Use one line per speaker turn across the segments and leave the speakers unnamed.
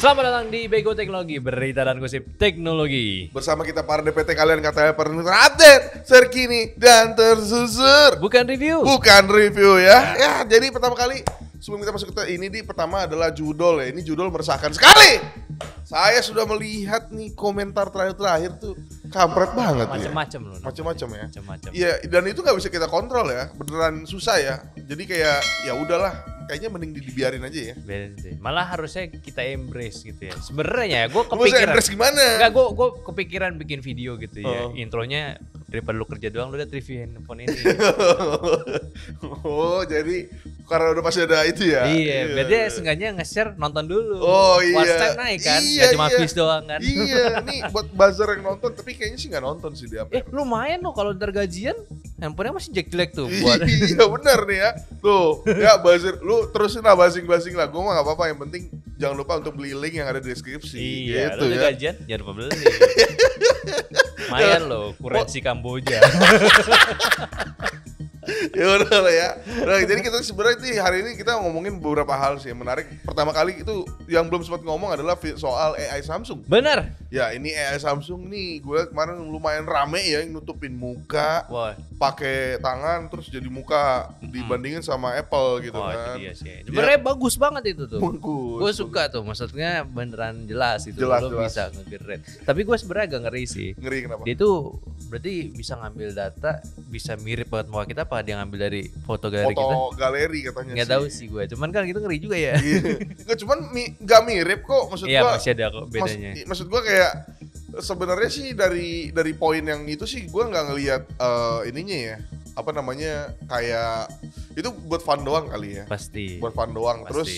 Selamat datang di Bego Teknologi, berita dan gosip teknologi.
Bersama kita para DPT kalian katanya pernah update, terkini dan tersusur.
Bukan review.
Bukan review ya. Ya, jadi pertama kali sebelum kita masuk ke ini pertama adalah judul ya. Ini judul meresahkan sekali. Saya sudah melihat nih komentar terakhir tuh kampret banget ya.
Macem-macem loh.
Macem-macem ya.
Macem-macem.
Iya, dan itu nggak bisa kita kontrol ya. Beneran susah ya. Jadi kayak ya udahlah, kayaknya mending dibiarin aja ya.
Bener sih. Malah harusnya kita embrace gitu ya. Sebenarnya gue
Lu bisa
kepikiran.
embrace gimana?
Enggak, gue kepikiran bikin video gitu ya.
Oh.
Intronya daripada lu kerja doang, lu udah review handphone ini.
Oh, jadi karena udah pasti ada itu ya.
Iya, berarti seenggaknya nge-share nonton dulu.
Oh iya.
Watch time naik kan,
Iya,
gak cuma
iya.
views doang kan.
Iya, nih buat buzzer yang nonton, tapi kayaknya sih nggak nonton sih dia.
Lumayan loh kalau ntar gajian, handphonenya masih jelek tuh buat.
Iya bener nih ya. Tuh, ya buzzer, lu terusin lah basing-basing lah. Gue mah nggak apa-apa, yang penting jangan lupa untuk beli link yang ada di deskripsi.
Iya,
gitu
lu
ya.
gajian jangan lupa beli. Lumayan loh, kurensi Kamboja.
Ya udah lah ya. Nah, jadi kita sebenarnya nih hari ini kita ngomongin beberapa hal sih yang menarik. Pertama kali itu yang belum sempat ngomong adalah soal AI Samsung.
Bener.
Ya ini AI Samsung nih, gue kemarin lumayan rame ya yang nutupin muka,
Wah,
pakai tangan terus jadi muka dibandingin sama Apple gitu
itu
kan.
dia sih. Sebenarnya bagus banget itu tuh.
Bagus.
Gue suka tuh, maksudnya beneran jelas itu.
Jelas,
Lo
jelas.
bisa nge-generate. Tapi gue sebenarnya agak ngeri sih.
Ngeri kenapa?
Dia tuh berarti bisa ngambil data, bisa mirip banget muka kita, apa dia ngambil dari foto galeri kita?
Foto galeri katanya
Nggak tahu sih gue. Cuman kan itu ngeri juga ya.
Iya. Nggak, cuman nggak mirip kok maksud
Iya,
gua.
masih ada kok bedanya.
Maksud gua kayak sebenarnya sih dari poin yang itu sih gua nggak ngelihat ininya ya. Apa namanya? Kayak itu buat fun doang kali ya.
Pasti.
Buat fun doang.
Pasti.
Terus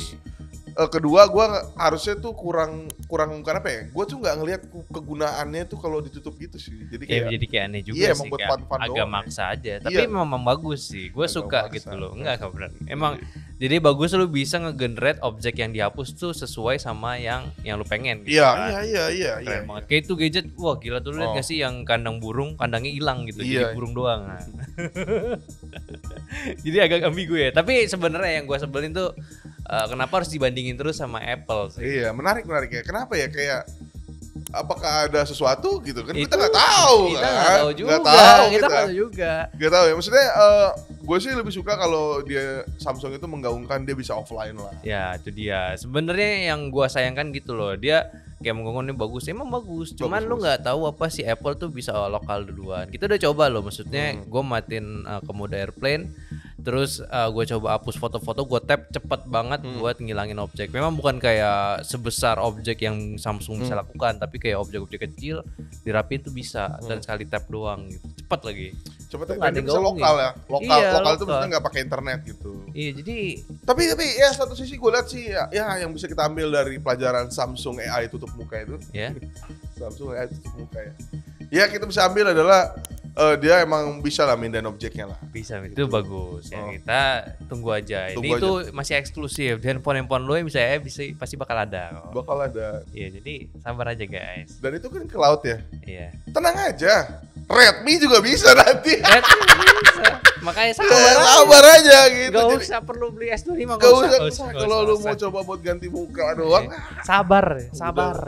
kedua gua harusnya tuh kurang bukan apa ya? Gua tuh nggak ngelihat kegunaannya tuh kalau ditutup gitu sih. Jadi
Ya,
kayak
jadi kayak aneh juga
iya,
sih,
emang buat
kayak
fun-fun
agak
doang ya.
maksa aja. Tapi
Iya.
memang bagus sih, gue
Agak
suka
maksa.
gitu loh. Enggak berarti. Emang jadi bagus lu bisa nge-generate objek yang dihapus tuh sesuai sama yang lu pengen. Gitu kan.
Iya.
Keren banget. Kayak itu gadget, wah gila tuh, lihat
Oh.
gak sih yang kandang burung, kandangnya hilang gitu,
Iya.
jadi burung doang. Nah. Jadi agak ambigu ya. Tapi sebenarnya yang gue sebelin tuh kenapa harus dibandingin terus sama Apple sih?
Iya, menarik ya. Kenapa ya kayak apakah ada sesuatu gitu kan?
Itu
Kita nggak tahu
Kita
kan?
nggak tahu juga.
Nggak tahu
Kita nggak tahu juga.
Nggak tahu ya. Maksudnya gue sih lebih suka kalau dia Samsung itu menggaungkan dia bisa offline lah.
Ya itu dia. Sebenarnya yang gua sayangkan gitu loh. Dia kayak menggonggong ini bagus, emang bagus. Cuman lu
Bagus.
nggak tahu apa si Apple tuh bisa lokal duluan. Kita udah coba loh. Maksudnya gua matiin ke mode airplane. Terus gue coba hapus foto-foto, gue tap cepet banget buat ngilangin objek. Memang bukan kayak sebesar objek yang Samsung bisa lakukan, tapi kayak objek-objek kecil dirapiin tuh bisa dan sekali tap doang gitu. Cepet lagi.
Coba
Itu
tadi
nggak ada
dia bisa
yang
lokal ya.
ngomongin.
Lokal
Iya,
itu
lokal.
maksudnya nggak pakai internet gitu.
Iya, jadi
Tapi ya satu sisi gue lihat sih ya yang bisa kita ambil dari pelajaran Samsung AI tutup muka itu.
ya
Samsung AI tutup muka ya. Ya kita bisa ambil adalah dia emang bisa lah mindahin objeknya lah.
bisa itu bagus. Ya
Oh.
kita tunggu aja.
Tunggu
Ini
aja.
tuh masih eksklusif. Dan handphone lo yang bisa pasti bakal ada kok.
Bakal ada.
Iya, jadi sabar aja guys.
Dan itu kan ke laut ya.
Iya.
Tenang aja. Redmi juga bisa nanti.
Bisa. Makanya sabar aja.
Sabar aja gitu.
Gak
Jadi,
usah perlu beli S25.
gak usah. Kalau lu mau coba buat ganti muka doang.
sabar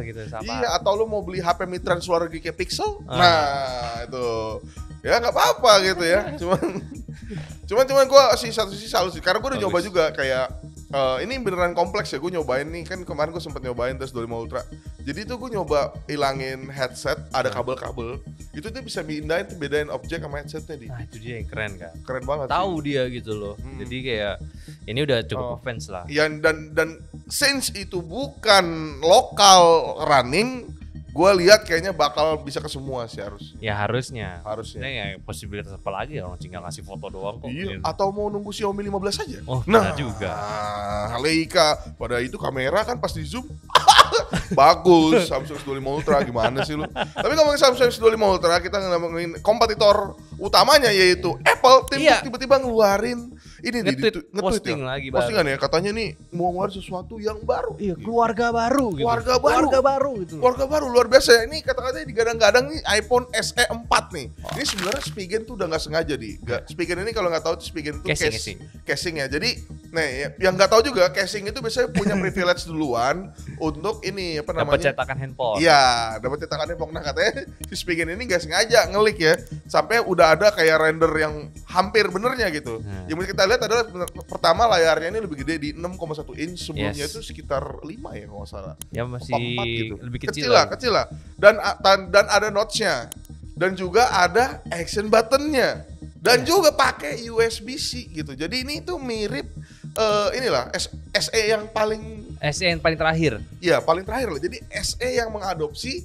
gitu, sabar.
Iya, atau lu mau beli HP mid-range luar negeri kayak Pixel.
Ah.
Nah, itu. Ya nggak apa-apa gitu ya. Cuman gua sih satu sisi salut sih. Karena gua udah nyoba juga kayak ini beneran kompleks ya. Gue nyobain nih kan kemarin gue sempet nyobain tes 25 Ultra. Jadi tuh gue nyoba ilangin headset, ada kabel-kabel. Itu tuh bisa bedain objek sama headsetnya di.
Nah, itu dia yang keren kan.
Keren banget.
Tahu
sih.
dia gitu loh. Jadi kayak ini udah cukup offense lah.
Iya, dan since itu bukan lokal running, gue lihat kayaknya bakal bisa ke semua sih harusnya.
Ya harusnya.
Harusnya.
Nah, ya posibilitas apa lagi orang tinggal ngasih foto doang kok.
Iya, atau mau nunggu Xiaomi 15 aja.
Oh,
nah
benar juga.
Leica pada itu kamera kan pas di zoom bagus. Samsung S25 Ultra gimana sih lu? Tapi ngomongin Samsung S25 Ultra, kita ngomongin kompetitor utamanya yaitu Apple.
Iya.
Tiba-tiba ngeluarin ini
Nge-tweet,
nge-tweet
posting
ya.
lagi
Postingan ya, katanya nih mau ngeluarin sesuatu yang baru.
Iya, keluarga baru gitu.
Keluarga
baru gitu.
Keluarga baru luar biasa. Ini kata-katanya digadang-gadang nih iPhone SE 4 nih. Ini sebenarnya Spigen tuh udah nggak sengaja di. Spigen ini kalau nggak tahu tuh Spigen tuh
Casing.
casing ya. Jadi Nah, yang nggak tahu juga casing itu biasanya punya privilege duluan untuk ini apa namanya?
Dapat cetakan handphone.
Iya, dapat cetakan handphone. Nah, katanya si Spigen ini nggak sengaja ngelik ya, sampai udah ada kayak render yang hampir benernya gitu. Yang kita lihat adalah pertama layarnya ini lebih gede di 6,1 inch, sebelumnya itu sekitar 5 ya kalau nggak salah.
Ya masih
4 gitu.
lebih
kecil lah. Dan ada notch-nya. Dan juga ada action button-nya. Dan juga pakai USB-C gitu. Jadi ini tuh mirip inilah SE yang paling
terakhir.
Iya, paling terakhir lah. Jadi SE yang mengadopsi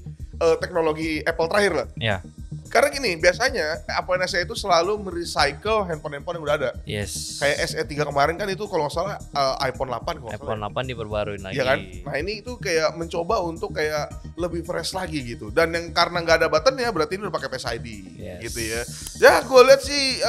teknologi Apple terakhir lah.
Ya.
Karena gini, biasanya Apple SE itu selalu merecycle handphone-handphone yang udah ada.
Yes.
Kayak SE3 kemarin kan itu kalau nggak salah iPhone 8 kalau
iPhone 8 diperbarui lagi.
Iya kan? Nah ini itu kayak mencoba untuk kayak lebih fresh lagi gitu. Dan yang karena nggak ada buttonnya berarti ini udah pakai Face ID gitu ya. Ya gue lihat sih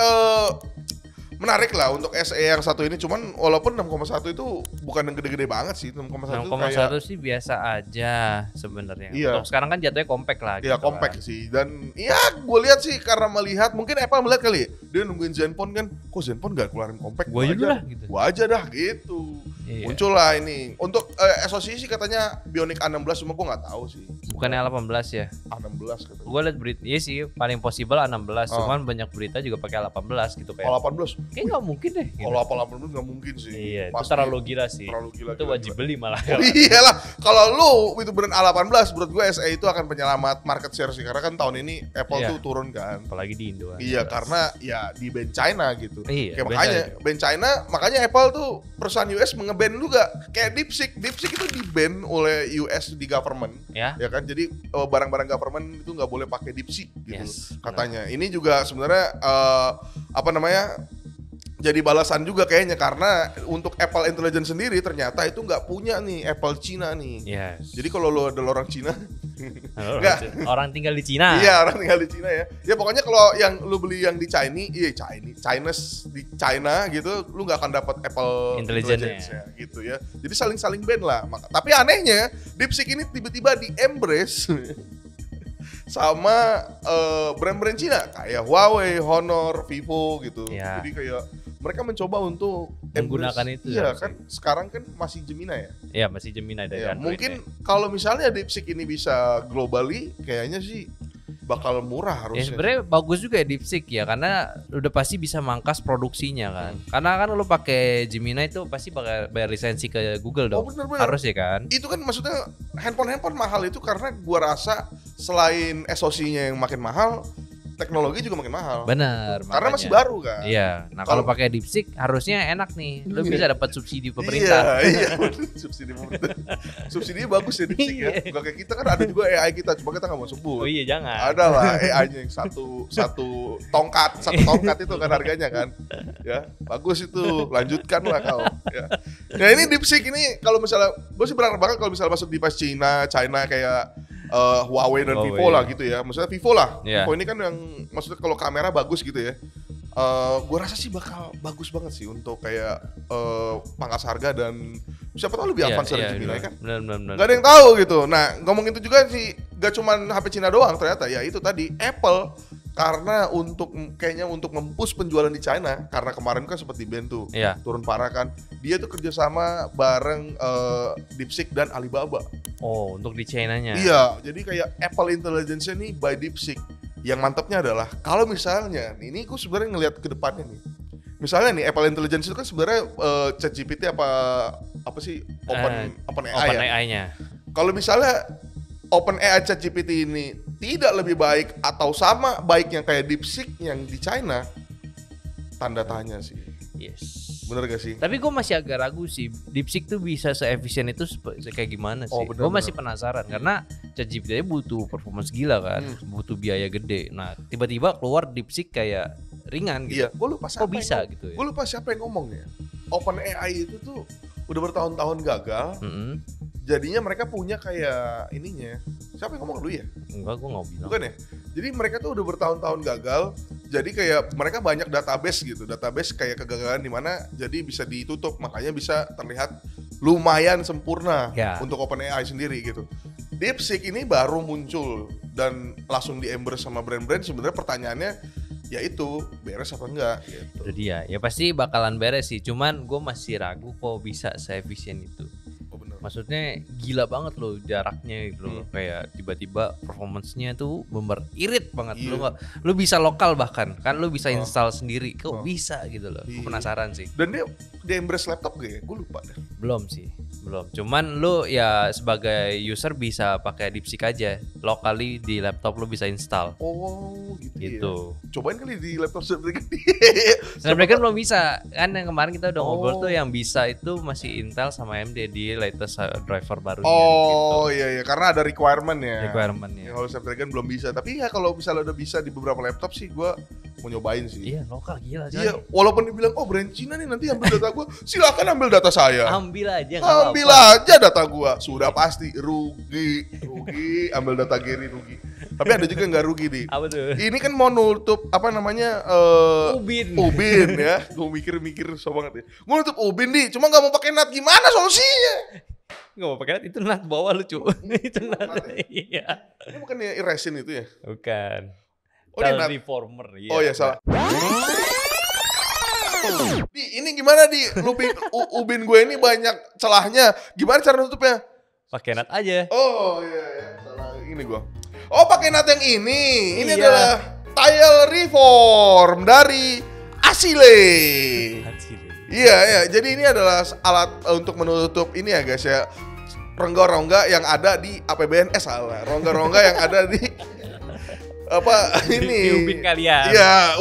menarik lah untuk SE yang satu ini, cuman walaupun 6,1 itu bukan yang gede-gede banget sih. 6,1 kayak
sih biasa aja sebenarnya.
Iya.
Untuk sekarang kan jatuhnya compact lah.
Iya,
gitu
compact
kan.
sih. Dan ya gue lihat sih karena melihat, mungkin Apple melihat kali ya, dia nungguin Zenfone kan, kok Zenfone gak keluarin compact?
Gua aja lah gitu.
Gua aja dah gitu.
Iya.
Muncul lah ini. Untuk SoC sih katanya Bionic A16, cuma gue nggak tahu sih.
Bukannya 18 ya?
A16 katanya.
Gue liat berita, iya sih paling possible A16, cuman banyak berita juga pakai 18 gitu kayak.
Kalau 18?
Kayak nggak mungkin deh. Gitu.
Kalau Apple 18 nggak mungkin sih.
Iya, itu
Pasti
terlalu gila sih.
Terlalu gila.
Itu wajib beli malah.
Oh, iyalah, kalau lu itu beneran A18, menurut gue SE itu akan penyelamat market share sih, karena kan tahun ini Apple tuh turun kan.
Apalagi di Indo.
Iya, karena ya di ban China gitu.
Iya,
kayak makanya ban China, makanya Apple tuh perusahaan US mengeban juga. Kayak DeepSeek itu di-ban oleh US di government. Ya kan, jadi barang-barang government itu nggak boleh pakai DeepSeek gitu katanya. Ini juga sebenarnya jadi balasan juga kayaknya, karena untuk Apple Intelligence sendiri ternyata itu nggak punya nih Apple Cina nih.
Yes.
Jadi kalau lo adalah orang Cina,
orang tinggal di Cina.
Iya, orang tinggal di Cina ya. Ya pokoknya kalau yang lu beli yang di Chinese di China gitu, lu nggak akan dapat Apple Intelligence ya, gitu ya. Jadi saling ban lah. Tapi anehnya DeepSeek ini tiba-tiba di-embrace sama brand-brand Cina kayak Huawei, Honor, Vivo gitu. Jadi kayak mereka mencoba untuk
menggunakan itu.
Iya kan, sekarang kan masih Gemini ya.
Iya, masih Gemini dari Android.
Mungkin kalau misalnya DeepSeek ini bisa globally, kayaknya sih bakal murah harusnya.
Sebenarnya bagus juga ya DeepSeek ya, karena udah pasti bisa mangkas produksinya kan. Karena kan lo pakai Gemini itu pasti bakal bayar lisensi ke Google dong.
Bener.
Harus ya kan.
Itu kan maksudnya handphone mahal itu karena gua rasa selain SoC-nya yang makin mahal, teknologi juga makin mahal.
Benar.
Karena masih baru kan.
Iya. Nah kalau pakai DeepSeek harusnya enak nih. Lo bisa dapat subsidi pemerintah.
Iya. Subsidi pemerintah. Subsidinya bagus ya DeepSeek ya. Gak kayak kita kan ada juga AI kita, cuma kita nggak mau sebut.
Oh iya, jangan.
Ada lah AI-nya yang satu tongkat itu kan harganya kan. Ya bagus itu. Lanjutkan lah kau. Ya. Nah ini DeepSeek ini kalau misalnya, gue sih berharap banget kalau misalnya masuk device China kayak Huawei dan Vivo lah gitu ya. Maksudnya Vivo lah. Vivo ini kan yang maksudnya kalau kamera bagus gitu ya. Gue rasa sih bakal bagus banget sih untuk kayak pangkas harga, dan siapa tahu lebih advance dari Gemini kan.
Benar.
Gak ada yang tahu gitu. Nah ngomong itu juga sih, gak cuman HP Cina doang ternyata ya, itu tadi Apple karena kayaknya untuk mempush penjualan di China, karena kemarin kan seperti band tuh turun parah kan, dia tuh kerjasama bareng DeepSeek dan Alibaba.
Oh, untuk di China-nya.
Iya, jadi kayak Apple Intelligence nih by DeepSeek. Yang mantapnya adalah kalau misalnya ini aku sebenarnya ngelihat ke depannya nih. Misalnya nih Apple Intelligence itu kan sebenarnya ChatGPT apa sih
OpenAI-nya.
Kalau misalnya OpenAI ChatGPT ini tidak lebih baik atau sama baiknya kayak DeepSeek yang di China, tanda tanya sih.
Yes.
Bener gak sih?
Tapi gue masih agak ragu sih, DeepSeek tuh bisa se-efisien itu kayak gimana sih? Gue masih penasaran karena ChatGPT butuh performance gila kan, butuh biaya gede. Nah tiba-tiba keluar DeepSeek kayak ringan gitu.
Iya, gue lupa siapa.
Kok bisa gitu ya?
Gue lupa siapa yang ngomong ya. OpenAI itu tuh udah bertahun-tahun gagal. Jadinya mereka punya kayak ininya. Siapa yang ngomong dulu ya?
Enggak, gue nggak bilang.
Bukan ya? Jadi mereka tuh udah bertahun-tahun gagal. Jadi kayak mereka banyak database gitu. Database kayak kegagalan di mana jadi bisa ditutup. Makanya bisa terlihat lumayan sempurna untuk OpenAI sendiri gitu. DeepSeek ini baru muncul dan langsung di-embrace sama brand-brand. Sebenarnya pertanyaannya, ya itu beres apa enggak gitu.
Itu dia. Ya pasti bakalan beres sih. Cuman gue masih ragu kok bisa seefisien itu.
Oh bener.
Maksudnya gila banget loh jaraknya gitu loh. Kayak tiba-tiba performance-nya tuh bener irit banget.
Iya.
Lu bisa lokal bahkan kan lu bisa install sendiri. Kok bisa gitu loh. Gue
Iya.
penasaran sih.
Dan dia embrace laptop gak ya? Gue lupa deh.
Belum sih. Belum. Cuman lu ya sebagai user bisa pakai DeepSeek aja. Locally di laptop lu bisa install.
Oh gitu,
Gitu.
ya. Cobain kali di laptop Snapdragon.
Snapdragon belum bisa. Kan yang kemarin kita udah ngobrol
Oh.
tuh yang bisa itu masih Intel sama AMD di latest driver barunya
Oh
gitu.
iya karena ada requirement ya.
Requirement-nya.
Kalau Snapdragon belum bisa. Tapi ya kalau misalnya udah bisa di beberapa laptop sih gue mau nyobain sih.
Iya, lokal gila coy.
Iya, walaupun dibilang oh brand Cina nih nanti ambil data gue, silakan ambil data saya.
Ambil aja nggak
Ambil
apa-apa.
aja data gue, sudah pasti rugi, ambil data Gary rugi. Tapi ada juga nggak rugi nih.
Apa tuh?
Ini kan mau nutup apa namanya
Ubin.
Ubin ya. Gue mikir so banget ya. Gue nutup Ubin nih, cuma nggak mau pakai NAT, gimana solusinya?
Nggak mau pakai itu NAT bawah lu cu. Itu NAT. Iya.
Ini bukannya resin itu ya?
Bukan.
Oh, ini
Tile
NAT.
reformer. Iya.
Oh ya salah. Di ini gimana di Ubin gue ini banyak celahnya. Gimana cara nutupnya?
Pakai NAT aja.
Oh iya salah ini gua. Oh pakai NAT yang ini. Ini
Iya.
adalah tile reform dari Asile. Iya. Jadi ini adalah alat untuk menutup ini ya guys ya. Rongga-rongga yang ada di APBN salah. Rongga-rongga yang ada di apa ini?
Di ubin kalian.
Iya,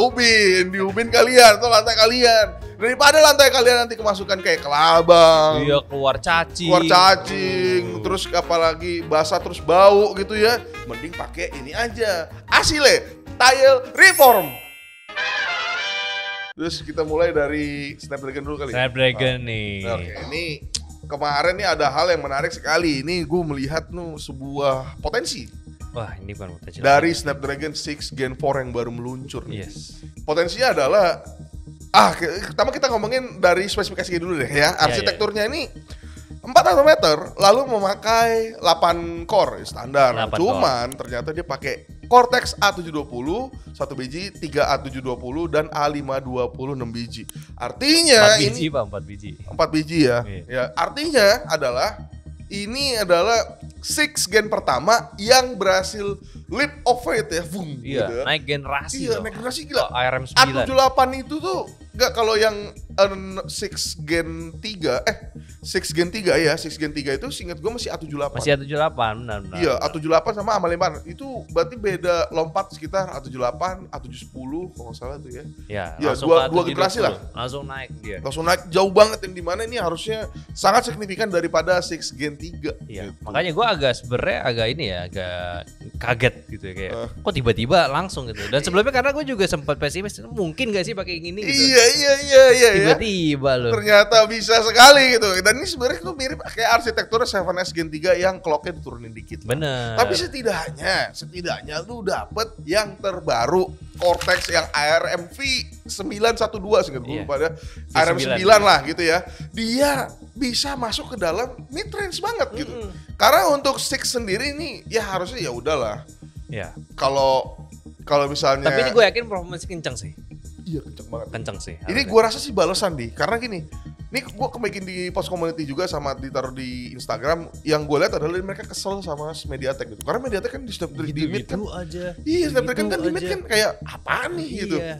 di ubin kalian atau lantai kalian. Daripada lantai kalian nanti kemasukan kayak kelabang.
Iya, keluar cacing.
Keluar cacing, terus apalagi basah terus bau gitu ya. Mending pakai ini aja. Asile Tile Reform. Terus kita mulai dari Snapdragon dulu kali.
Snapdragon nih.
Oke, ini kemarin nih ada hal yang menarik sekali. Ini gue melihat sebuah potensi
Wah, ini bukan potensi.
dari Snapdragon 6 Gen 4 yang baru meluncur nih.
Yes.
Potensinya adalah pertama kita ngomongin dari spesifikasinya dulu deh ya. Arsitekturnya ini 4 nanometer lalu memakai 8 core standar.
8
Cuman ternyata dia pakai Cortex A720 1 biji, 3 A720 dan A520 6 biji. Artinya
4 biji
ini
Pak, 4 biji.
4 biji ya.
Iya.
Ya, artinya adalah ini adalah 6 gen pertama yang berhasil leap of faith ya, boom,
Iya,
gitu ya.
naik generasi.
Iya,
loh.
naik generasi gila.
Ke ARM 9.
A78 itu tuh enggak kalau yang 6 gen 3 6 gen 3 ya, 6 gen 3 itu seingat gue masih A78.
Masih A78, benar.
Iya, A78 sama A55 itu berarti beda lompat sekitar A78, A710 kalau nggak salah tuh ya.
Ya,
Ya,
langsung
dua
ke A720.
generasi lah.
Langsung naik dia.
Langsung naik jauh banget yang dimana ini harusnya sangat signifikan daripada 6 gen 3.
Iya,
gitu.
makanya gue agak ini ya, agak kaget gitu ya kayak kok tiba-tiba langsung gitu. Dan sebelumnya karena gue juga sempat pesimis, mungkin gak sih pakai yang ini gitu.
Iya.
Tiba-tiba loh.
Ternyata bisa sekali gitu. Dan ini sebenarnya tuh mirip kayak arsitektur 7S Gen 3 yang clocknya diturunin dikit.
Bener.
Tapi setidaknya lu dapet yang terbaru Cortex yang ARM V912 seingat gue
Iya.
pada
V9
ARM 9 lah gitu ya. Dia bisa masuk ke dalam mid range banget gitu. Karena untuk 6 sendiri ini ya harusnya ya udahlah.
Ya.
Kalau misalnya
Tapi ini gue yakin performance kenceng sih.
iya kenceng banget.
Kenceng sih.
Ini gue rasa sih balasan di karena gini. Ini gue bikin di post community juga sama ditaruh di Instagram. Yang gue lihat adalah mereka kesel sama MediaTek gitu. Karena MediaTek kan di mid kan.
aja.
Iya, Snapdragon kan di mid kan kayak apaan nih gitu.
Iya.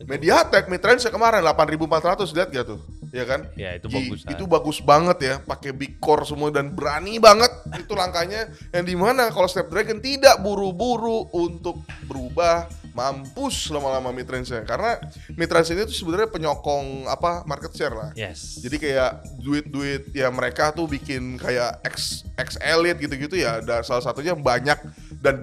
MediaTek mid range kemarin 8400 lihat gak tuh? Ya kan?
Ya itu bagus.
Itu bagus banget ya, pakai big core semua dan berani banget itu langkahnya. Yang dimana kalau Snapdragon tidak buru-buru untuk berubah, mampus lama-lama mid range-nya. Karena mid range ini tuh sebenarnya penyokong market share lah.
Yes.
Jadi kayak duit ya mereka tuh bikin kayak X Elite gitu-gitu ya. Dan salah satunya banyak dan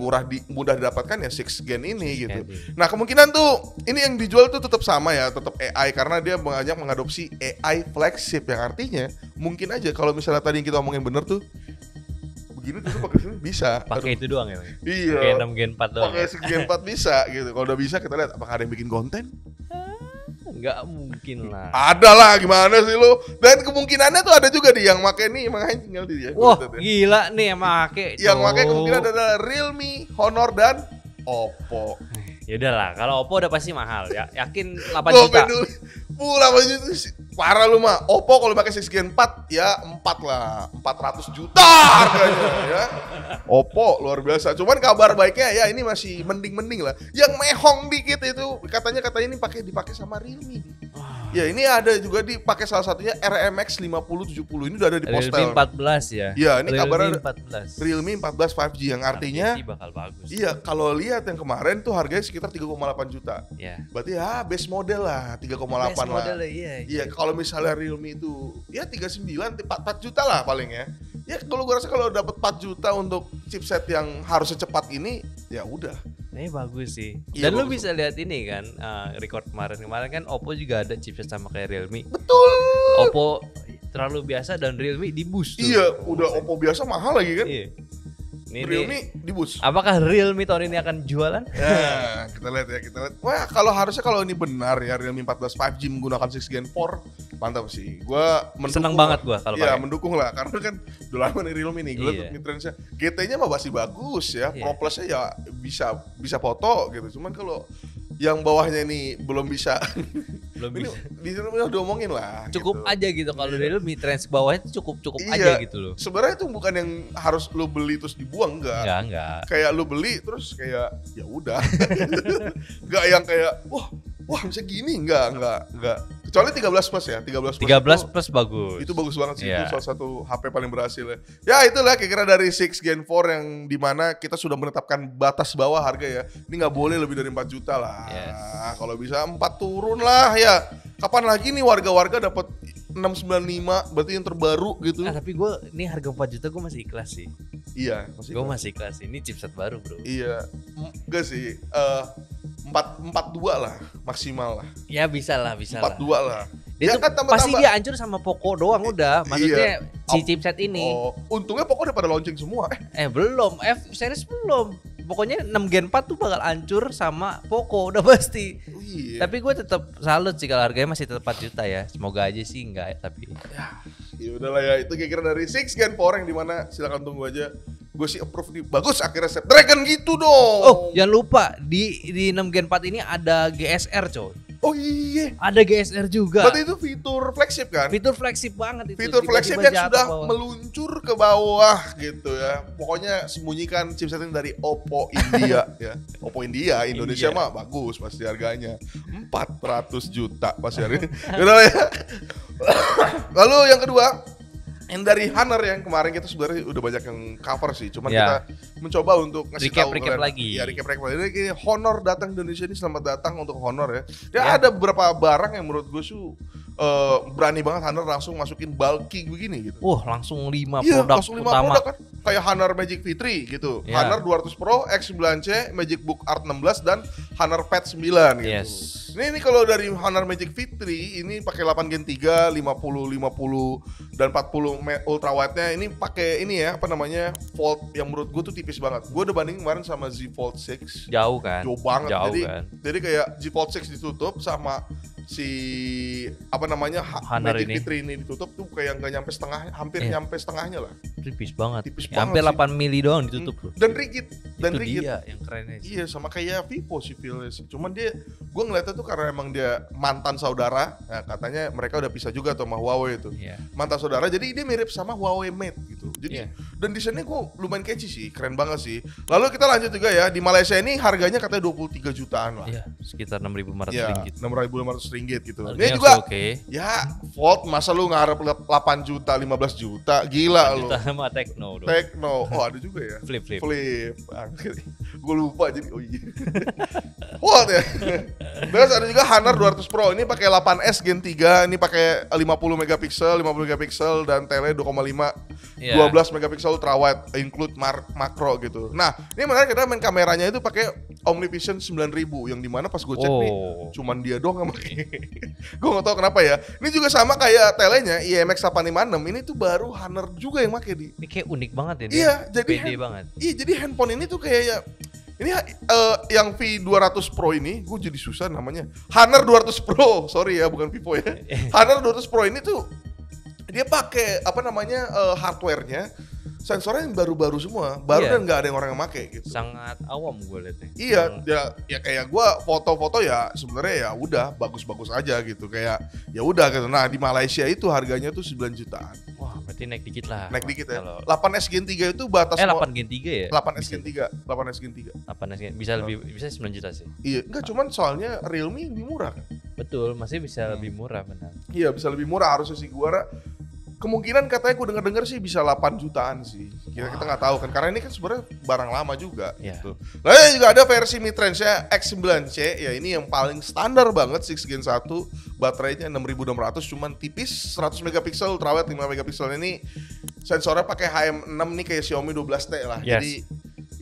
mudah didapatkan ya 6 gen ini gitu. Nah kemungkinan tuh ini yang dijual tuh tetap sama ya, tetap AI karena dia banyak mengadopsi AI flagship yang artinya mungkin aja kalau misalnya tadi yang kita omongin bener tuh begini tuh pakai sini bisa.
Pakai itu doang ya.
Iya.
Pakai 6 Gen 4 doang.
Pakai 6 gen 4 bisa gitu. Kalau udah bisa kita lihat apakah ada yang bikin konten?
Enggak mungkin lah.
Ada lah, gimana sih lu? Dan kemungkinannya tuh ada juga nih yang make nih, makanya tinggal dia.
Wah, gila nih yang make.
Yang make kemungkinan adalah Realme, Honor dan Oppo.
Ya udahlah, kalau Oppo udah pasti mahal ya. Yakin 8
Gua
juta.
dulu. 8 juta sih. Parah lu mah. Oppo kalau pakai 6 Gen 4 ya 4 lah. 400 juta harganya ya. Oppo luar biasa. Cuman kabar baiknya ya ini masih mending-mending lah. Yang mehong dikit itu katanya ini dipakai sama Realme. Ya ini ada juga dipakai salah satunya RMX 5070 ini udah ada di postel.
Realme 14 ya.
Iya, ini kabarnya
14.
Realme 14 5G yang artinya
bakal bagus.
iya, kalau lihat yang kemarin tuh harganya sekitar 3,8 juta.
Iya.
Berarti ya base model lah 3,8
Best
lah.
model iya.
Iya, kalau misalnya Realme itu ya 39 4 juta lah paling ya. Ya kalau gua rasa kalau dapat 4 juta untuk chipset yang harus secepat ini ya udah.
Ini bagus sih.
Iya,
Dan lu
bagus.
bisa lihat ini kan, record kemarin kan Oppo juga ada chipset sama kayak Realme.
Betul.
Oppo terlalu biasa dan Realme di boost tuh.
Iya, udah Oppo biasa mahal lagi kan.
Iya. Ini
Realme di boost.
apakah Realme tahun ini akan jualan?
Ya, kita lihat. Wah, kalau ini benar ya Realme 14 5G menggunakan 6 Gen 4, mantap sih. Gua mendukung.
Seneng banget gua kalau
Iya,
pakai.
mendukung lah karena kan udah lama nih Realme nih. Gue liat trendnya. GT-nya mah masih bagus ya.
Iya.
Pro Plus-nya ya bisa foto gitu. Cuman kalau yang bawahnya ini belum bisa.
Belum
Ini
bisa.
di sini udah diomongin lah.
Cukup
gitu.
aja gitu kalau
Iya.
Realme trend bawahnya itu cukup
Iya.
aja gitu loh.
Sebenarnya itu bukan yang harus lu beli terus dibuang, enggak.
Enggak.
Kayak lu beli terus kayak ya udah. Enggak yang kayak wah bisa gini, enggak. Kecuali 13 plus ya, 13 plus.
13 plus bagus.
Itu bagus banget sih,
Iya.
itu salah satu HP paling berhasil ya. Ya itulah kira-kira dari 6 Gen 4 yang dimana kita sudah menetapkan batas bawah harga ya. Ini nggak boleh lebih dari 4 juta lah.
Yes.
Kalau bisa 4 turun lah ya. Kapan lagi nih warga-warga dapat 695 berarti yang terbaru gitu.
Tapi gue ini harga 4 juta gue masih ikhlas sih.
Iya,
Gue masih ikhlas. Ini chipset baru bro.
Iya, enggak sih. 42 lah maksimal lah.
Ya bisa lah.
42 lah.
Dia
Ya
tuh
kan tambah-tambah.
pasti dia hancur sama Poco doang udah. Maksudnya si chipset ini.
Oh, untungnya pokoknya pada launching semua.
Belum. F series belum. Pokoknya 6 Gen 4 tuh bakal hancur sama Poco udah pasti.
Iya.
Tapi gue tetap salut sih kalau harganya masih tetap 4 juta ya. Semoga aja sih enggak tapi.
Ya udahlah ya, itu kira-kira dari 6 Gen 4 yang dimana silakan tunggu aja. Gue sih approve nih, bagus akhirnya Snapdragon gitu dong.
Oh, jangan lupa di 6 Gen 4 ini ada GSR coy.
Oh iya.
Ada GSR juga.
Berarti itu fitur flagship kan?
Fitur flagship banget itu.
Fitur flagship
Tiba-tiba
yang
jatuh
sudah
bawah.
meluncur ke bawah gitu ya. Pokoknya sembunyikan chipset ini dari Oppo India ya. Oppo India, Indonesia
India.
mah bagus pasti harganya. 400 juta pasti harganya. Udah lah ya. Lalu yang kedua, yang dari Honor yang kemarin kita sebenarnya udah banyak yang cover sih, cuman
Ya.
kita mencoba untuk ngasih
Recap
tahu kalian.
lagi.
Ya recap lagi. Ini Honor datang ke Indonesia ini, selamat datang untuk Honor ya. Ya,
Ya.
ada beberapa barang yang menurut gue tuh berani banget Honor langsung masukin bulky begini gitu.
Langsung 5
Iya,
produk
langsung 5
utama.
produk kan. Kayak Honor Magic V3 gitu.
Ya.
Honor 200 Pro, X9C, Magic Book Art 16 dan Honor Pad 9 gitu.
Yes.
Ini kalau dari Honor Magic V3 ini pakai 8 Gen 3, 50 dan 40 ultra wide-nya. Ini pakai ini ya, apa namanya? Fold yang menurut gue tuh tipis banget. Gue udah bandingin kemarin sama Z Fold 6.
Jauh kan?
Jauh banget.
Jauh
jadi,
kan?
jadi kayak Z Fold 6 ditutup sama si apa namanya
Honor
Magic
ini.
V3 ini ditutup tuh kayak nggak nyampe setengah, hampir
Iya.
nyampe setengahnya lah.
Tipis banget.
Tipis
Ya, hampir
banget
8 mili doang ditutup loh.
Dan rigid, dan
Itu
rigid.
dia yang kerennya sih.
Iya, sama kayak Vivo sih feelnya sih. Cuman dia, gue ngeliatnya tuh karena emang dia mantan saudara. Nah, katanya mereka udah pisah juga tuh sama Huawei itu.
Iya.
Mantan saudara, jadi dia mirip sama Huawei Mate gitu. Jadi
Iya.
dan desainnya gue lumayan catchy sih, keren banget sih. Lalu kita lanjut juga ya, di Malaysia ini harganya katanya 23 jutaan lah.
Iya, sekitar 6.500
Ya,
ringgit.
6.500 ringgit gitu.
Harganya
Ini juga,
oke.
ya Fold masa lu ngarep 8 juta, 15 juta, gila lu.
Juta sama Tekno dong.
Tekno, oh ada juga ya.
Flip.
Flip. Gue lupa jadi, oh iya. What ya? Terus ada juga Honor 200 Pro, ini pakai 8S Gen 3, ini pakai 50 megapiksel dan tele 2,5
Iya.
12 megapiksel ultra wide include makro gitu. Nah, ini menarik karena main kameranya itu pakai OmniVision 9000 yang dimana pas gue cek nih cuman dia doang yang pakai. Gue nggak tahu kenapa ya. Ini juga sama kayak telenya IMX 856, ini tuh baru Honor juga yang pakai di.
Ini kayak unik banget ya.
Iya, jadi
pede banget.
Iya, jadi handphone ini tuh kayak ya, ini yang V200 Pro ini, gue jadi susah namanya. Honor 200 Pro, sorry ya, bukan Vivo ya. Honor 200 Pro ini tuh dia pakai apa namanya hardware-nya sensornya yang baru-baru semua, baru
Iya.
dan nggak ada yang orang yang make gitu.
Sangat awam gue liatnya.
Iya, ya kayak gue foto-foto ya sebenarnya ya udah bagus-bagus aja gitu, kayak ya udah gitu. Nah di Malaysia itu harganya tuh 9 jutaan,
Wah, berarti naik dikit lah.
naik dikit ya.
Kalau
8S Gen 3 itu batas
8 Gen 3 ya?
8S Gen 3, 8S Gen 3.
8 Gen bisa lebih bisa 9 juta sih.
Iya, enggak cuman soalnya Realme lebih murah kan.
Betul, masih bisa lebih murah benar.
Iya bisa lebih murah harusnya sih gua. Kemungkinan katanya gue denger sih bisa 8 jutaan sih. Kita nggak tahu kan karena ini kan sebenarnya barang lama juga
Iya.
gitu. Lalu juga ada versi mid-range-nya X9C ya, ini yang paling standar banget 6 Gen 1, baterainya 6600 cuman tipis, 100 megapiksel ultrawide 5 megapiksel. Ini sensornya pakai HM6 nih kayak Xiaomi 12T lah.
Yes.
Jadi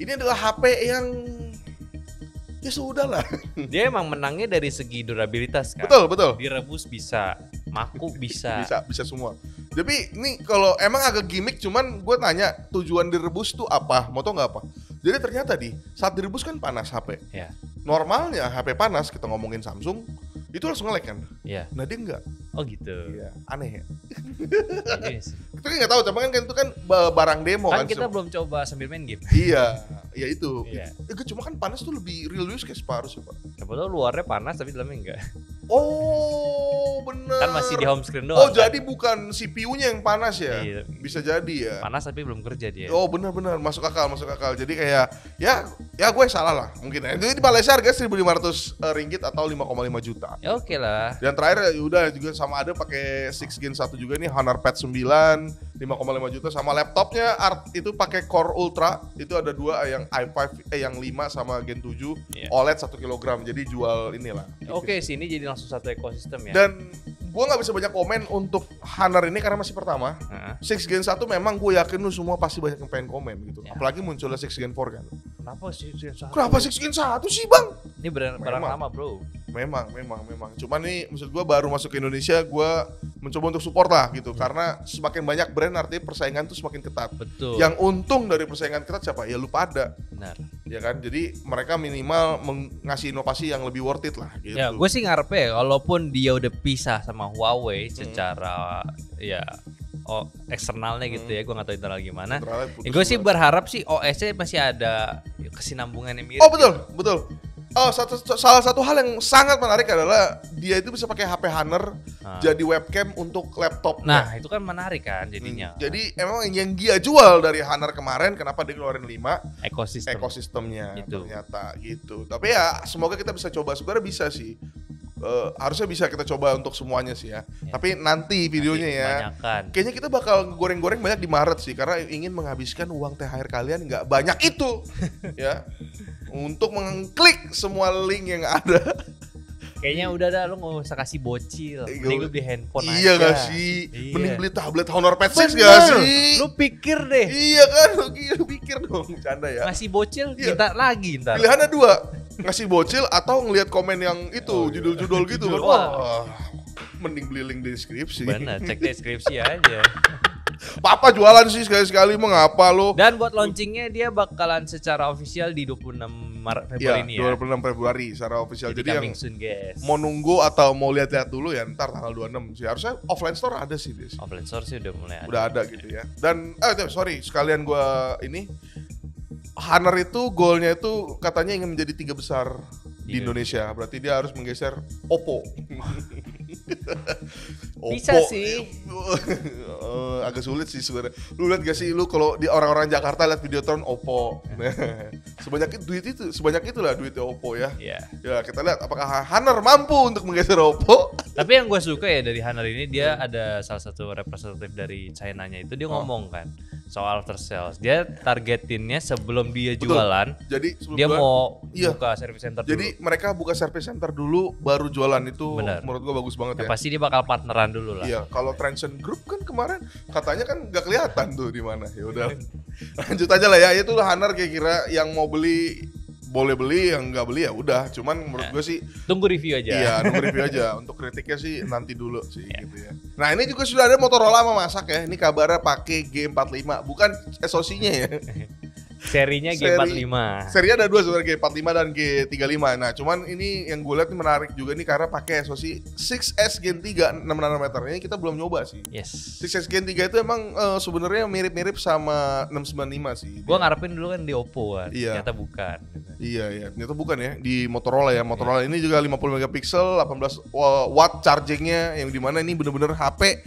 ini adalah HP yang ya sudah lah.
Dia emang menangnya dari segi durabilitas kan.
Betul.
Direbus bisa, maku bisa.
Bisa semua. Tapi ini kalau emang agak gimmick, cuman gue tanya tujuan direbus tuh apa? Mau tau nggak apa? Jadi ternyata saat direbus kan panas HP.
Ya,
Normalnya HP panas, kita ngomongin Samsung, itu langsung nge-lag kan?
ya.
Nah dia enggak.
Oh gitu.
Iya. Aneh ya.
Iya sih.
Kita kan nggak tahu, tapi kan itu kan barang demo
Kan
kan.
kita belum coba sambil main game.
Iya, ya itu.
Iya.
Cuma kan panas tuh lebih real use case harusnya Pak.
Siapa tahu luarnya panas tapi dalamnya enggak.
Oh bener.
Kan masih di home screen
Oh
doang. kan?
jadi bukan CPU-nya yang panas ya?
Iya.
Bisa jadi ya.
Panas tapi belum kerja dia.
Oh benar-benar masuk akal. Jadi kayak ya gue salah lah mungkin. Itu di Malaysia harga 1.500 ringgit atau 5,5 juta.
Ya oke lah.
Dan terakhir ya udah juga sama ada pakai 6 Gen 1 juga nih, Honor Pad 9 5,5 juta, sama laptopnya Art itu pakai Core Ultra, itu ada dua, yang i5 yang 5 sama Gen 7
Iya.
OLED 1 kg. Jadi jual inilah.
Oke, sini jadi langsung satu ekosistem ya.
Dan gue nggak bisa banyak komen untuk Honor ini karena masih pertama.
Heeh.
6 Gen 1 memang gue yakin lu semua pasti banyak yang pengen komen gitu.
Ya.
Apalagi munculnya 6 Gen 4 kan.
Kenapa sih?
Kenapa 6 Gen 1 sih bang?
Ini barang
Memang.
lama bro.
Memang. Cuman nih maksud gue baru masuk ke Indonesia, gue mencoba untuk support lah gitu. Karena semakin banyak brand artinya persaingan tuh semakin ketat.
Betul.
Yang untung dari persaingan ketat siapa? Ya lu pada.
Benar.
Ya kan? Jadi mereka minimal ngasih inovasi yang lebih worth it lah gitu.
Ya, gue sih ngarepnya walaupun dia udah pisah sama Huawei secara ya eksternalnya gitu ya, gue nggak tahu internal gimana. Gue sih berharap sih OS-nya masih ada kesinambungan yang mirip.
Oh betul. Oh, salah satu hal yang sangat menarik adalah dia itu bisa pakai HP Honor jadi webcam untuk laptop.
Nah, itu kan menarik kan jadinya.
Jadi emang yang dia jual dari Honor kemarin, kenapa dia keluarin 5 ekosistemnya
Gitu.
ternyata gitu. Tapi ya semoga kita bisa coba, sebenarnya bisa sih. Harusnya bisa kita coba untuk semuanya sih ya. Tapi nanti videonya ya.
Kebanyakan.
Kayaknya kita bakal goreng-goreng banyak di Maret sih, karena ingin menghabiskan uang THR kalian nggak banyak itu ya, untuk mengklik semua link yang ada.
Kayaknya udah dah, lu nggak usah kasih bocil. Mending lu beli handphone aja.
Iya gak sih?
Iya.
Mending beli tablet Honor Pad 6
Bener.
gak sih?
Lu pikir deh.
Iya kan, lu pikir dong, bercanda ya.
Ngasih bocil
Iya.
minta lagi ntar.
Pilihannya dua, ngasih bocil atau ngelihat komen yang itu, judul-judul gitu kan.
Judul.
Wah, mending beli link deskripsi.
Bener, cek deskripsi aja.
Papa jualan sih sekali-sekali, mengapa lo?
Dan buat launchingnya dia bakalan secara official di 26 Maret Februari ini
Iya,
ya.
26 Februari secara official.
Jadi
Jadi yang
coming soon guys.
mau nunggu atau mau lihat-lihat dulu ya ntar tanggal 26 sih. Harusnya offline store ada sih, Des.
Offline store sih udah mulai ada.
Udah ada gitu ya. Dan sorry, sekalian gua ini Honor itu goalnya itu katanya ingin menjadi 3 besar di Indonesia. Berarti dia harus menggeser Oppo.
Bisa sih.
Agak sulit sih sebenarnya. Lu lihat gak sih lu kalau di orang-orang Jakarta lihat Videotron Oppo. Sebanyak itulah duitnya Oppo ya.
Iya.
Ya kita lihat apakah Honor mampu untuk menggeser Oppo.
Tapi yang gue suka ya dari Honor ini, dia ada salah satu representatif dari China-nya itu, dia ngomong kan soal after sales. Dia targetinnya sebelum dia
Betul.
jualan,
Jadi sebelum
dia
jualan,
mau
iya.
buka service center
Jadi
dulu.
mereka buka service center dulu baru jualan, itu
Benar.
menurut gua bagus banget
Ya,
ya.
pasti dia bakal partneran dulu lah.
Iya, kalau Transcend Group kan kemarin katanya kan nggak kelihatan tuh di mana. Ya udah. Lanjut aja lah ya. Itu Honor kira-kira yang mau beli boleh beli, yang nggak beli ya udah. Cuman menurut gue sih
Tunggu review aja.
iya, nunggu review aja. Untuk kritiknya sih nanti dulu sih gitu ya. Nah, ini juga sudah ada Motorola memasak ya. Ini kabarnya pakai G45, bukan SoC-nya ya.
Serinya G45.
Serinya ada 2 sebenarnya, G45 dan G35. Nah, cuman ini yang gue lihat ini menarik juga nih karena pakai SoC 6S Gen 3 6 nanometer. Ini kita belum nyoba sih.
Yes.
6S Gen 3 itu emang sebenarnya mirip-mirip sama 695 sih.
Gua ngarepin dulu kan di Oppo kan.
Iya.
Ternyata bukan.
Iya, ternyata bukan ya. Di Motorola ya. Motorola ini juga 50 megapiksel, 18 watt chargingnya, yang dimana ini bener-bener HP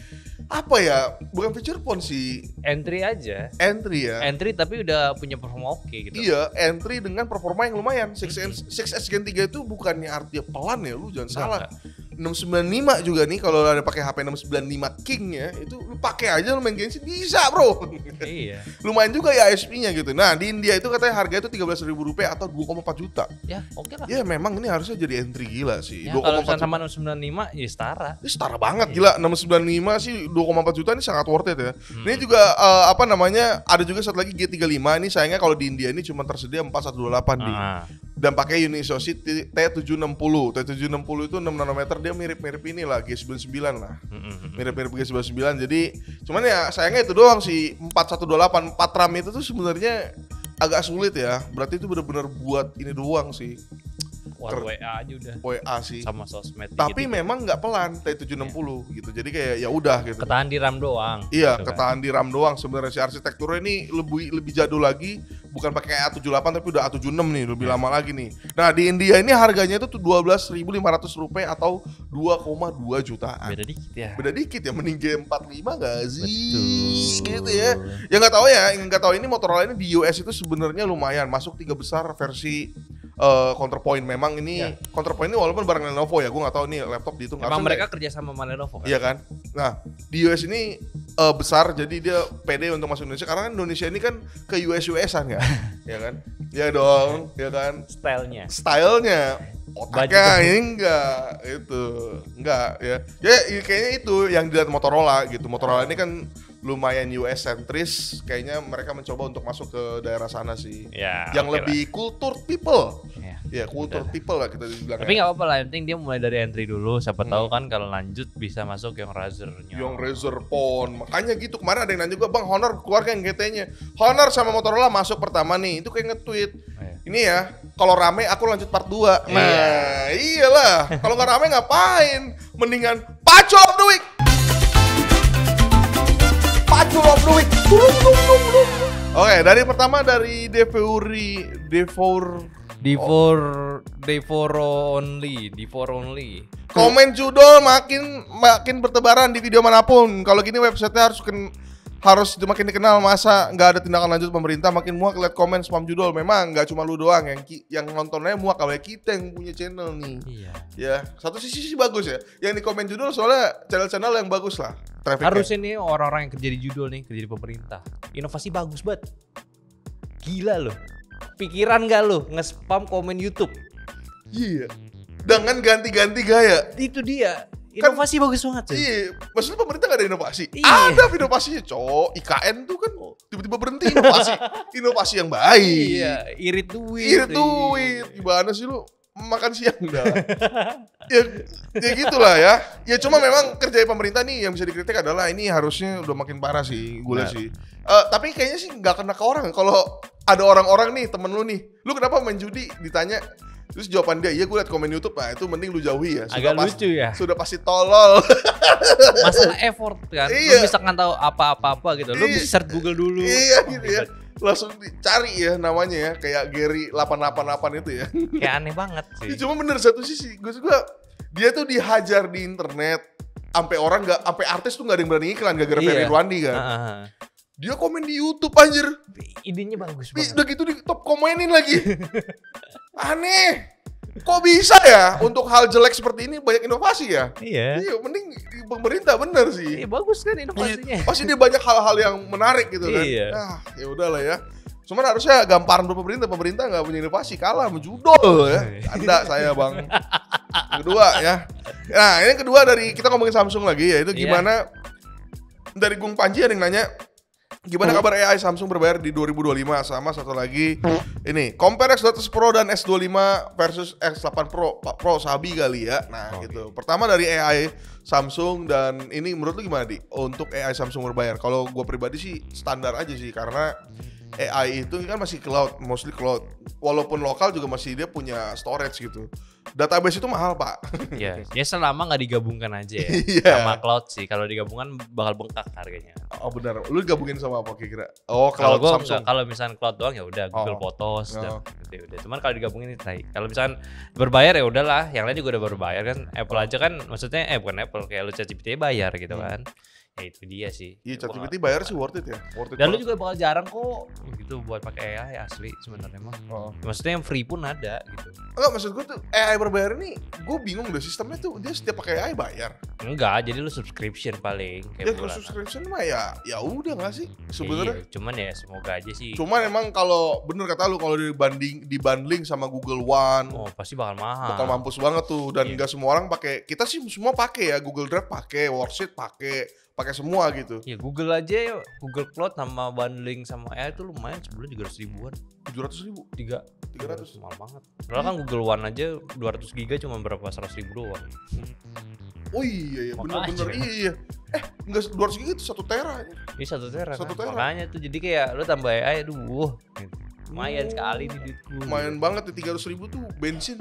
apa ya, bukan feature phone sih,
Entry aja.
entry ya.
Entry tapi udah punya performa oke gitu.
Iya, entry dengan performa yang lumayan. 6S Gen 3 itu bukannya artinya pelan ya, lu jangan salah. 695 juga nih kalau ada pakai HP 695 King ya, itu lu pakai aja lu main Genshin bisa, Bro.
Iya.
Lumayan juga ya ISP-nya gitu. Nah, di India itu katanya harganya itu Rp13.000 atau 2,4 juta.
Ya, oke lah.
Ya memang ini harusnya jadi entry gila sih.
Ya, kalau sama 695 ya setara.
Ini setara banget gila. 695 sih 2,4 juta ini sangat worth it ya. Ini juga apa namanya, ada juga satu lagi G35. Ini sayangnya kalau di India ini cuma tersedia 4128 di. Dan pakai Unisoc T760. T760 itu 6 nanometer, dia mirip-mirip inilah G99 lah. Mirip-mirip G99. Jadi cuman ya sayangnya itu doang sih, 4128 4 RAM itu tuh sebenarnya agak sulit ya. Berarti itu benar-benar buat ini doang sih.
WA aja udah.
WA sih.
Sama sosmed.
Tapi
gitu.
memang nggak pelan T760 gitu. Jadi kayak ya udah gitu.
Ketahan di RAM doang.
Iya,
gitu
ketahan di RAM doang sebenarnya. Si arsitekturnya ini lebih jadul lagi, bukan pakai A78 tapi udah A76 nih, lebih lama lagi nih. Nah, di India ini harganya itu Rp12.500 atau 2,2 jutaan.
Beda dikit ya.
Beda dikit ya, mending G45 gak sih?
Betul.
Gitu ya. Yang nggak tahu ya, yang nggak tahu ini Motorola ini di US itu sebenarnya lumayan masuk 3 besar versi Counterpoint. Memang ini Counterpoint ini walaupun barang Lenovo ya, gue nggak tahu nih laptop dihitung.
Emang mereka kerja sama Lenovo kan?
Iya kan. Nah, di US ini besar, jadi dia pede untuk masuk Indonesia karena kan Indonesia ini kan ke US-an ya, ya kan? Ya dong, ya kan? Stylenya, otaknya ini enggak ya. Ya kayaknya itu yang dilihat Motorola gitu. Motorola ini kan lumayan US sentris, kayaknya mereka mencoba untuk masuk ke daerah sana sih.
Ya,
yang lebih cultured people. Ya, cultured people lah kita bilang.
Tapi nggak apa-apa lah, yang penting dia mulai dari entry dulu. Siapa tahu kan kalau lanjut bisa masuk yang Razernya.
Yang Razer Phone. Makanya gitu, kemarin ada yang nanya juga, Bang, Honor keluar yang GT-nya. Honor sama Motorola masuk pertama nih. Itu kayak nge-tweet. Ini ya, kalau rame aku lanjut part 2. Nah, iyalah. Kalau nggak rame ngapain? Mendingan Pacul of the Week. Pacul of the Week. Oke, dari pertama dari
D4 only.
Komen judul makin bertebaran di video manapun. Kalau gini websitenya harus makin dikenal. Masa nggak ada tindakan lanjut pemerintah, makin muak lihat komen spam judul. Memang nggak cuma lu doang yang nontonnya muak, kalau kita yang punya channel nih. Iya. Ya, satu sisi sih bagus ya. Yang di komen judul soalnya channel-channel yang bagus lah.
Harus ini orang-orang yang kerja di judul nih, kerja di pemerintah. Inovasi bagus banget. Gila loh. Pikiran gak lo nge-spam komen YouTube?
Iya. Dengan ganti-ganti gaya.
Itu dia. Inovasi bagus banget sih.
Iya, maksudnya pemerintah gak ada inovasi.
Iya.
Ada inovasinya, cowok. IKN tuh kan tiba-tiba berhenti inovasi. Inovasi yang baik.
Iya, irit duit.
Gimana sih lu makan siang dah. ya gitulah ya. Ya cuma memang kerja pemerintah nih yang bisa dikritik adalah ini harusnya udah makin parah sih, gue lihat sih. Tapi kayaknya sih nggak kena ke orang. Kalau ada orang-orang nih, temen lu nih, lu kenapa main judi? Ditanya, terus jawaban dia, iya gue liat komen YouTube, nah itu mending lu jauhi ya.
Agak lucu ya.
Sudah pasti tolol.
Masalah effort kan. Lu bisa kan tahu apa-apa gitu. Lu bisa search Google dulu.
Iya gitu ya. Langsung dicari ya namanya ya, kayak Gary 888 itu ya.
Kayak aneh banget sih.
Cuma bener satu sisi, gue juga dia tuh dihajar di internet, sampai orang nggak, sampai artis tuh nggak ada yang berani iklan gara-gara Ferry Irwandi kan. Dia komen di YouTube anjir.
Idenya bagus banget.
Udah gitu di top komenin lagi. Aneh. Kok bisa ya untuk hal jelek seperti ini banyak inovasi ya? Iya, mending di pemerintah bener sih.
Iya, bagus kan inovasinya.
Pasti dia banyak hal-hal yang menarik gitu kan.
Iya.
Ya udahlah ya. Cuman harusnya gamparan pemerintah nggak punya inovasi, kalah sama judul ya. Anda saya bang. Kedua ya. Nah ini kedua dari kita ngomongin Samsung lagi ya, itu gimana dari Gung Panji ada yang nanya. Gimana kabar AI Samsung berbayar di 2025? Sama satu lagi ini, compare S200 Pro dan S25 versus S8 Pro sabi kali ya. Nah gitu. Pertama dari AI Samsung, dan ini menurut lu gimana Di? Untuk AI Samsung berbayar? Kalau gue pribadi sih standar aja sih, karena AI itu kan masih cloud, mostly cloud. Walaupun lokal juga masih dia punya storage gitu. Database itu mahal, Pak.
Iya, ya selama nggak digabungkan aja ya.
Iya.
Sama cloud sih. Kalau digabungkan bakal bengkak harganya.
Oh benar. Lu gabungin sama apa kira-kira? Oh,
Kalau
cloud
gue
Samsung.
kalau misalnya cloud doang ya udah Google
Oh.
Photos dan
Oh.
gitu udah. Cuman kalau digabungin itu tai. Kalau misalnya berbayar ya udahlah, yang lain juga udah berbayar kan. Apple aja kan maksudnya bukan Apple, kayak lu ChatGPT bayar gitu kan. Ya itu dia sih.
Iya,
Gua
ChatGPT bayar sih worth it ya. Worth it.
Dan lu
banget.
juga bakal jarang kok gitu buat pakai AI asli sebenarnya mah.
Oh.
Maksudnya yang free pun ada gitu.
Enggak, maksud gue tuh AI berbayar ini, gue bingung deh sistemnya tuh dia setiap pakai AI bayar.
Enggak, jadi lu subscription paling
Ya
kayak
kalau
bulanan.
subscription mah ya udah nggak sih
Ya
sebenarnya.
iya, cuman ya semoga aja sih.
Cuman emang kalau bener kata lu kalau dibanding sama Google One
Oh, pasti bakal mahal.
bakal mampus banget tuh dan
Iya.
nggak semua orang pakai. Kita sih semua pakai ya, Google Drive pakai, Worksheet pakai semua gitu.
Ya Google aja ya, Google Cloud sama bundling sama AI itu lumayan sebulan 300 ribuan.
700.000.
300 mahal banget. Padahal kan Google One aja 200 giga cuma berapa 100 ribu doang.
Oh iya bener-bener
Makanya.
iya. Enggak 200 GB itu 1 tera.
Ini 1 tera.
1
kan?
tera.
Makanya tuh jadi kayak lu tambah AI aduh. Gitu. Lumayan sekali nih duitku.
Lumayan banget ya 300.000 tuh bensin.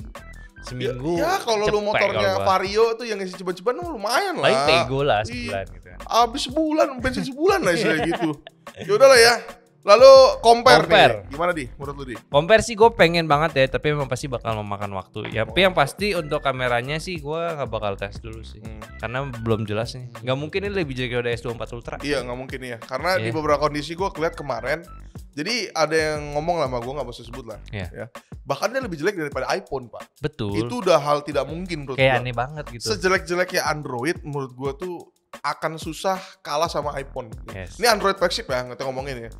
Seminggu.
Ya kalau lu
cepet
motornya
kalau gua.
Vario tuh yang isi ceban-ceban lumayan lah.
Paling Tego lah
Iya.
sebulan gitu kan.
Abis sebulan, bensin sebulan lah istilahnya gitu. Ya udahlah ya. Lalu compare nih. Gimana di? Menurut lu di?
Compare sih gue pengen banget ya, tapi memang pasti bakal memakan waktu. Ya, tapi yang pasti untuk kameranya sih gue nggak bakal tes dulu sih, karena belum jelas nih. Nggak mungkin ini lebih jelek dari S24 Ultra.
Iya nggak mungkin ya. Karena di
Iya.
beberapa kondisi gue keliat kemarin. Jadi ada yang ngomong lah sama gue nggak usah sebut lah.
Iya.
Ya. Bahkan dia lebih jelek daripada iPhone pak.
Betul.
Itu udah hal tidak mungkin menurut
kayak
gue.
aneh banget gitu.
Sejelek-jeleknya Android menurut gue tuh akan susah kalah sama iPhone.
Yes.
Ini Android flagship ya kita ngomongin ya.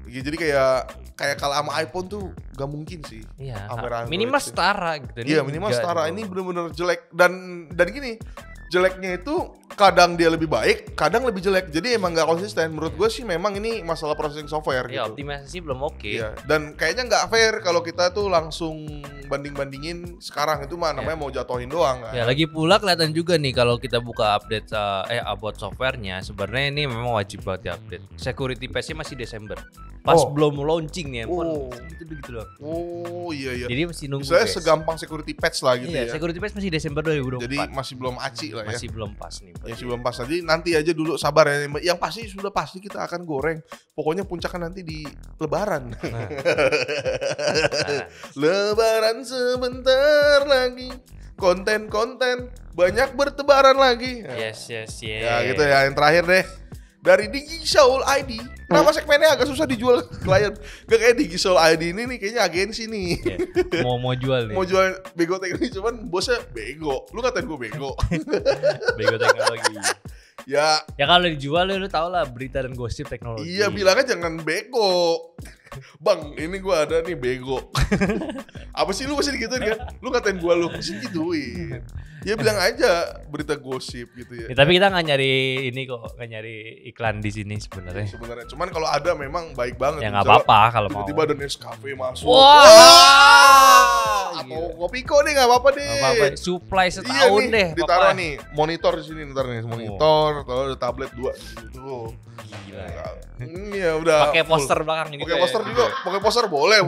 Jadi kayak kalau sama iPhone tuh gak mungkin sih.
Iya.
kamera Android
Minimal
sih.
setara gitu. Ini
Iya minimal
enggak
setara.
gitu.
Ini bener-bener jelek dan gini, jeleknya itu kadang dia lebih baik, kadang lebih jelek. Jadi emang nggak konsisten. Menurut gue sih memang ini masalah processing software
Ya
gitu.
optimasi belum oke.
Iya. Dan kayaknya nggak fair kalau kita tuh langsung banding-bandingin sekarang itu mah namanya mau jatuhin doang kan.
Ya lagi pula kelihatan juga nih kalau kita buka update upload softwarenya, sebenarnya ini memang wajib banget diupdate. Security patch-nya masih Desember. Pas
Oh.
belum launching nih
Oh.
handphone. Gitu loh.
Oh iya.
Jadi masih nunggu.
Misalnya
guys.
segampang security patch lah gitu
Iya,
ya.
security patch masih Desember 2024.
Jadi masih belum aci lah ya.
masih belum pas nih.
Ya sebelum pas nanti aja dulu sabar ya. Yang pasti sudah pasti kita akan goreng. Pokoknya puncaknya nanti di Lebaran.
Nah.
Lebaran sebentar lagi. Konten-konten banyak bertebaran lagi.
Yes.
Ya gitu ya. Yang terakhir deh. Dari Digisoul ID. Nama segmennya agak susah dijual ke klien. Gak kayak Digisoul ID ini nih kayaknya agensi nih.
Ya, mau jual nih.
Mau jual bego teknologi cuman bosnya bego. Lu ngatain gue bego.
Bego teknologi.
Ya
Ya kalau dijual lu tau lah berita dan gosip teknologi.
iya bilangnya jangan bego. Bang, ini gua ada nih bego. Apa sih lu masih digituin kan? Lu ngatain gua lu masih gituin. Ya bilang aja berita gosip gitu ya.
Ya, tapi kita nggak nyari ini kok, nggak nyari iklan di sini sebenarnya.
Sebenarnya cuman kalau ada memang baik banget.
Ya nggak
Misalnya
apa-apa kalau mau.
tiba-tiba ada Nescafe masuk.
Wah!
Atau Kopiko nih nggak apa-apa deh.
Nggak apa-apa. Supply
Iya
setahun
nih,
deh.
ditaruh
pokoknya.
nih monitor di sini ntar nih monitor, atau ada tablet 2 di situ tuh.
Gila.
Iya udah.
Pakai
full.
poster belakang gitu.
Pakai poster juga, pakai poster boleh.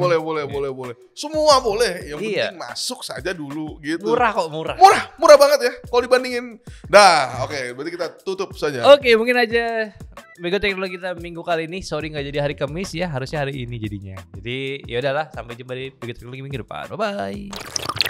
Semua boleh. Yang
Iya.
penting masuk saja dulu gitu.
Murah kok, murah.
Murah banget ya kalau dibandingin. Dah, oke, berarti kita tutup saja.
Oke, mungkin aja Bego Teknologi kita minggu kali ini. Sorry nggak jadi hari Kamis ya, harusnya hari ini jadinya. Jadi ya udahlah, sampai jumpa di Bego Teknologi minggu depan. Bye bye.